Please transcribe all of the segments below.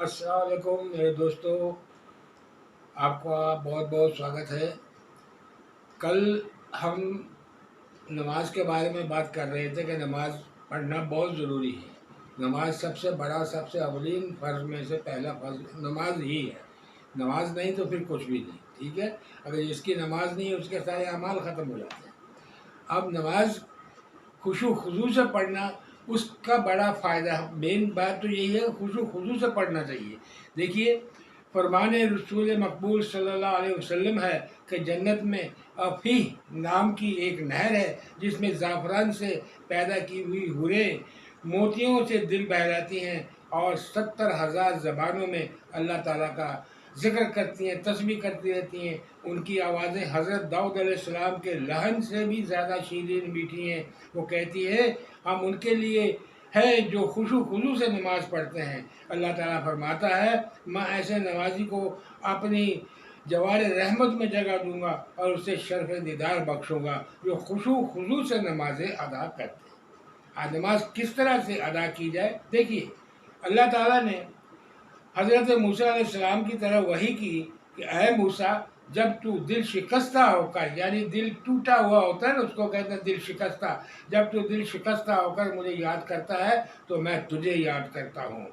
अस्सलाम वालेकुम मेरे दोस्तों, आपका बहुत बहुत स्वागत है। कल हम नमाज के बारे में बात कर रहे थे कि नमाज पढ़ना बहुत ज़रूरी है। नमाज सबसे बड़ा, सबसे अवलीन फ़र्ज में से पहला फ़र्ज नमाज ही है। नमाज नहीं तो फिर कुछ भी नहीं, ठीक है। अगर जिसकी नमाज नहीं है उसके सारे अमाल ख़त्म हो जाते हैं। अब नमाज खुशू खुजू से पढ़ना, उसका बड़ा फ़ायदा, मेन बात तो यही है, खुशू खुजू से पढ़ना चाहिए। देखिए, फरमान रसूल मकबूल सल्लल्लाहु अलैहि वसल्लम है कि जन्नत में अफ़ीह नाम की एक नहर है जिसमें ज़ाफ़रान से पैदा की हुई हुरें मोतियों से दिल बहलाती हैं और 70,000 ज़बानों में अल्लाह ताला का ज़िक्र करती हैं, तस्बीह करती रहती हैं। उनकी आवाज़ें हज़रत दाऊद अलैहिस्सलाम के लहन से भी ज़्यादा शीरीन मीठी हैं। वो कहती है, हम उनके लिए है जो खुशू खुजू से नमाज़ पढ़ते हैं। अल्लाह ताला फरमाता है, मैं ऐसे नमाजी को अपनी जवार रहमत में जगह दूंगा और उसे शर्फ दीदार बख्शूँगा जो खुशू खुजू से नमाज़ें अदा करते हैं। आज नमाज किस तरह से अदा की जाए, देखिए, अल्लाह ताला ने हज़रत मूसा अलैहिस्सलाम की तरह वही की कि ऐ मूसा, जब तू दिल शिकस्ता होकर, यानी दिल टूटा हुआ होता है ना, उसको कहते हैं दिल शिकस्ता, जब तू दिल शिकस्ता होकर मुझे याद करता है तो मैं तुझे याद करता हूँ।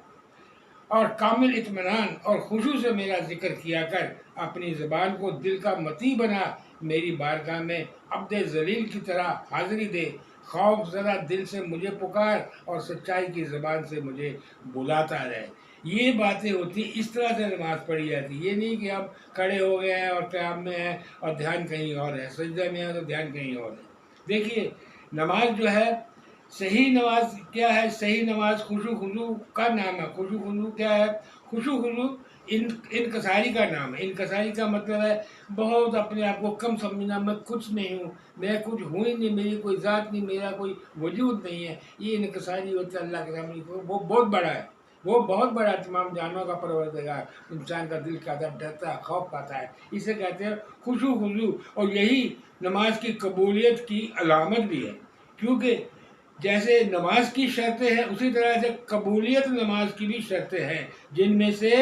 और कामिल इत्मीनान और खुशू से मेरा जिक्र किया कर, अपनी ज़बान को दिल का मती बना, मेरी बारगाह में अब्द ज़लील की तरह हाज़िरी दे। खौफ ज़रा दिल से मुझे पुकार और सच्चाई की ज़बान से मुझे बुलाता रहे। ये बातें होती, इस तरह से नमाज़ पढ़ी जाती। ये नहीं कि आप खड़े हो गए हैं और क़याम में हैं और ध्यान कहीं और है, सजदे में है तो ध्यान कहीं और है। देखिए, नमाज जो है, सही नमाज क्या है? सही नमाज खुशू खुजू का नाम है। खुशू खुजू क्या है? खुशू खुजू इनकसारी का नाम है। इनकसारी का मतलब है बहुत अपने आप को कम समझना, मैं कुछ नहीं हूँ, मैं कुछ हूँ ही नहीं, मेरी कोई ज़ात नहीं, मेरा कोई वजूद नहीं है। ये इनकसारी होता है अल्लाह के सामने, वो बहुत बड़ा है, वो बहुत बड़ा, तमाम जानवरों का परवरदिगार, इंसान का दिल का दब डरता है, खौफ पाता है। इसे कहते हैं खुशू खुजू। और यही नमाज की कबूलियत की अलामत भी है, क्योंकि जैसे नमाज की शर्तें हैं उसी तरह से कबूलियत नमाज की भी शर्तें हैं, जिनमें से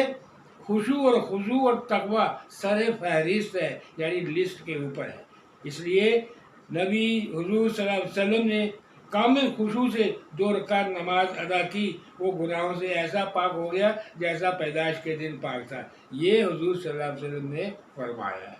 खुशू और खुजू और तकवा सर फहरिस्त है, यानी लिस्ट के ऊपर है। इसलिए नबी हुजूर सल्लल्लाहु अलैहि वसल्लम ने कामिल खुशू से 2 रकात नमाज अदा की, वो गुनाहों से ऐसा पाक हो गया जैसा पैदाइश के दिन पाक था। ये हुजूर सल्लल्लाहु अलैहि वसल्लम ने फरमाया है,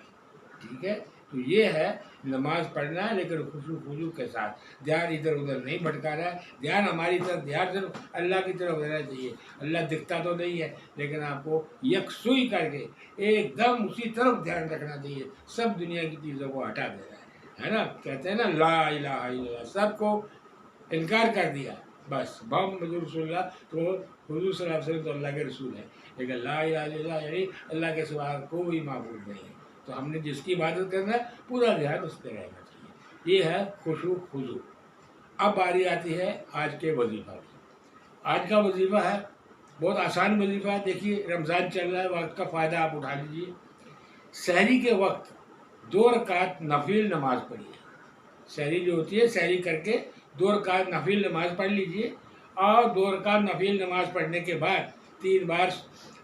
ठीक है। तो ये है नमाज पढ़ना है, लेकिन खुशू खुजू के साथ, ध्यान इधर उधर नहीं भटका रहा है। ध्यान हमारी तरफ, ध्यान सिर्फ अल्लाह की तरफ रहना चाहिए। अल्लाह दिखता तो नहीं है, लेकिन आपको यकसुई करके एकदम उसी तरफ ध्यान रखना चाहिए। सब दुनिया की चीज़ों को हटा देना है ना। कहते हैं ना, ला इलाहा इल्लल्लाह, सबको इनकार कर दिया, बस मोहम्मद रसूलुल्लाह, तो हुजूर सल्लल्लाहु अलैहि वसल्लम तो अल्लाह के रसूल है, लेकिन ला इलाहा इल्लल्लाह यानी अल्लाह के सिवा कोई माबूद नहीं है। तो हमने जिसकी इबादत करना है, पूरा ध्यान उस पर रहना चाहिए। ये है खुशू खुजू। अब बारी आती है आज के वजीफ़ा की। आज का वजीफ़ा है बहुत आसान वजीफ़ा है। देखिए, रमज़ान चल रहा है, वक्त का फ़ायदा आप उठा लीजिए। सहरी के वक्त 2 रकात नफिल नमाज पढ़िए। सहरी जो होती है, सहरी करके 2 रकात नफिल नमाज पढ़ लीजिए, और 2 रकात नफिल नमाज पढ़ने के बाद 3 बार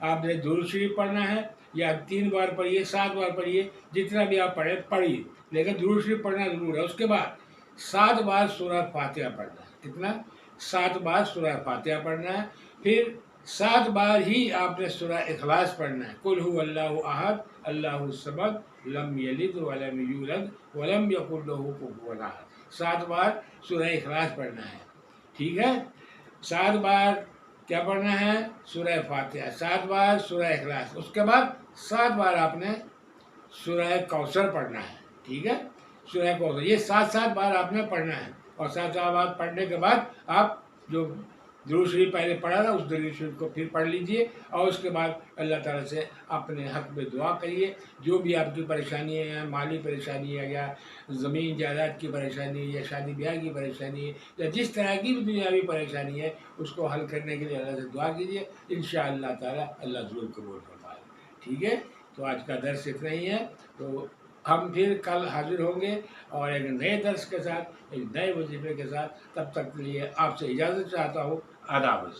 आपने दुरूद शरीफ पढ़ना है, या 3 बार पढ़िए, 7 बार पढ़िए, जितना भी आप पढ़िए, लेकिन दुरूद शरीफ पढ़ना ज़रूर है। उसके बाद 7 बार सूरह फातिहा पढ़ना है। कितना? 7 बार सूरह फातिहा पढ़ना है। फिर 7 बार ही आपने सूरह इखलास पढ़ना है। कुल हु अल्लाहु अहद अल्लाहु समद लम यलिद वलम यूलद वलम यकुल लहू कुफुवन अहद। 7 बार सूरह इखलास पढ़ना है, ठीक है। 7 बार क्या पढ़ना है? सूरह फातिहा, 7 बार सूरह इखलास, उसके बाद 7 बार आपने सूरह कौसर पढ़ना है, ठीक है। सूरह कौसर, ये 7-7 बार आपने पढ़ना है। और 7-7 बार पढ़ने के बाद आप जो दुरूद शरीफ पहले पढ़ा था, उस दुरूद शरीफ को फिर पढ़ लीजिए, और उसके बाद अल्लाह ताला से अपने हक़ में दुआ करिए। जो भी आपकी परेशानी है, या माली परेशानी है, या ज़मीन जायदाद की परेशानी है, या शादी ब्याह की परेशानी है, या जिस तरह की भी दुनियावी परेशानी है, उसको हल करने के लिए अल्लाह से दुआ कीजिए। इंशाअल्लाह ताला अल्लाह ज़रूर कबूल फरमाएगा, ठीक है। तो आज का दर्स इतना ही है। तो हम फिर कल हाजिर होंगे और एक नए दर्स के साथ, एक नए वजीफे के साथ। तब तक के लिए आपसे इजाज़त चाहता हूँ। आदाब।